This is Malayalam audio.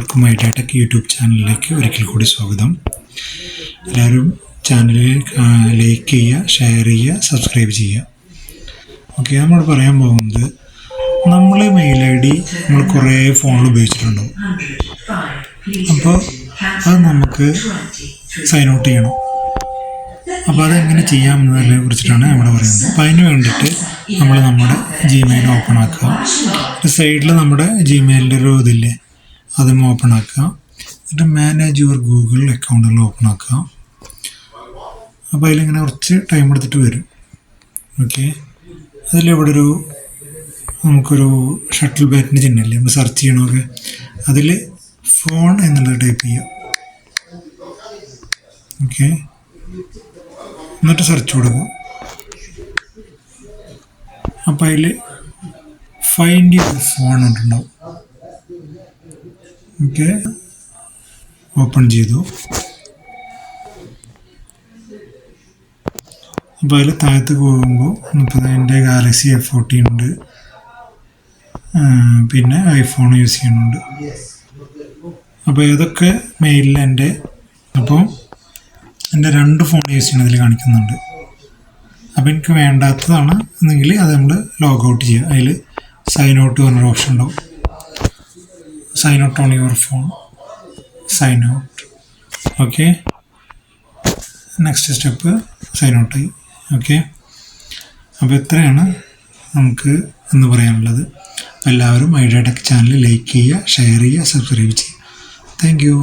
എല്ലാവർക്കും ഐഡിയ ടെക് യൂട്യൂബ് ചാനലിലേക്ക് ഒരിക്കൽ കൂടി സ്വാഗതം. എല്ലാവരും ചാനൽ ലൈക്ക് ചെയ്യുക, ഷെയർ ചെയ്യുക, സബ്സ്ക്രൈബ് ചെയ്യുക. ഓക്കെ, നമ്മൾ പറയാൻ പോകുന്നത് നമ്മൾ മെയിൽ ഐ ഡി നമ്മൾ കുറേ ഫോണിൽ ഉപയോഗിച്ചിട്ടുണ്ടാവും. അപ്പോൾ അത് നമുക്ക് സൈൻ ഔട്ട് ചെയ്യണം. അപ്പോൾ അതെങ്ങനെ ചെയ്യാമെന്നതിനെ കുറിച്ചിട്ടാണ് നമ്മൾ പറയുന്നത്. അപ്പോൾ അതിന് വേണ്ടിയിട്ട് നമ്മൾ നമ്മുടെ ജിമെയിൽ ഓപ്പൺ ആക്കുക. സൈഡിൽ നമ്മുടെ ജിമെയിലിൻ്റെ ഒരു ഇതില്ലേ, അതും ഓപ്പൺ ആക്കുക. എന്നിട്ട് മാനേജ് യുവർ ഗൂഗിൾ അക്കൗണ്ടുകൾ ഓപ്പൺ ആക്കുക. അപ്പോൾ അതിലിങ്ങനെ കുറച്ച് ടൈം എടുത്തിട്ട് വരും. ഓക്കെ, അതിലിവിടെ നമുക്കൊരു ഷട്ടിൽ ബാറ്റിൻ്റെ ചിഹ്നമില്ലേ, നമ്മൾ സെർച്ച് ചെയ്യണമൊക്കെ, അതിൽ ഫോൺ എന്നുള്ളത് ടൈപ്പ് ചെയ്യുക. ഓക്കെ, എന്നിട്ട് സെർച്ച് കൊടുക്കുക. അപ്പോൾ അതിൽ ഫൈൻഡ് യുവർ ഫോൺ ഉണ്ടാവും. ഓക്കെ, ഓപ്പൺ ചെയ്തു. അപ്പോൾ അതിൽ താഴത്ത് പോകുമ്പോൾ ഇപ്പോൾ എൻ്റെ ഗാലക്സി F14 ഉണ്ട്, പിന്നെ ഐഫോൺ യൂസ് ചെയ്യുന്നുണ്ട്. അപ്പോൾ ഏതൊക്കെ മെയിലിൽ അപ്പോൾ എൻ്റെ 2 ഫോൺ യൂസ് ചെയ്യുന്നതിൽ കാണിക്കുന്നുണ്ട്. അപ്പോൾ എനിക്ക് വേണ്ടാത്തതാണ് എന്നെങ്കിൽ അത് നമ്മൾ ലോഗ് ഔട്ട് ചെയ്യുക. അതിൽ സൈൻ ഔട്ട് പറഞ്ഞൊരു ഓപ്ഷൻ ഉണ്ടാവും. Sign out on your phone, sign out. Okay, next step sign out ആയി. ഓക്കെ, അപ്പോൾ ഇത്രയാണ് നമുക്ക് എന്ന് പറയാനുള്ളത്. എല്ലാവരും ഐഡിയ ടെക് ചാനൽ ലൈക്ക് ചെയ്യുക, ഷെയർ ചെയ്യുക, സബ്സ്ക്രൈബ് ചെയ്യുക. Thank U.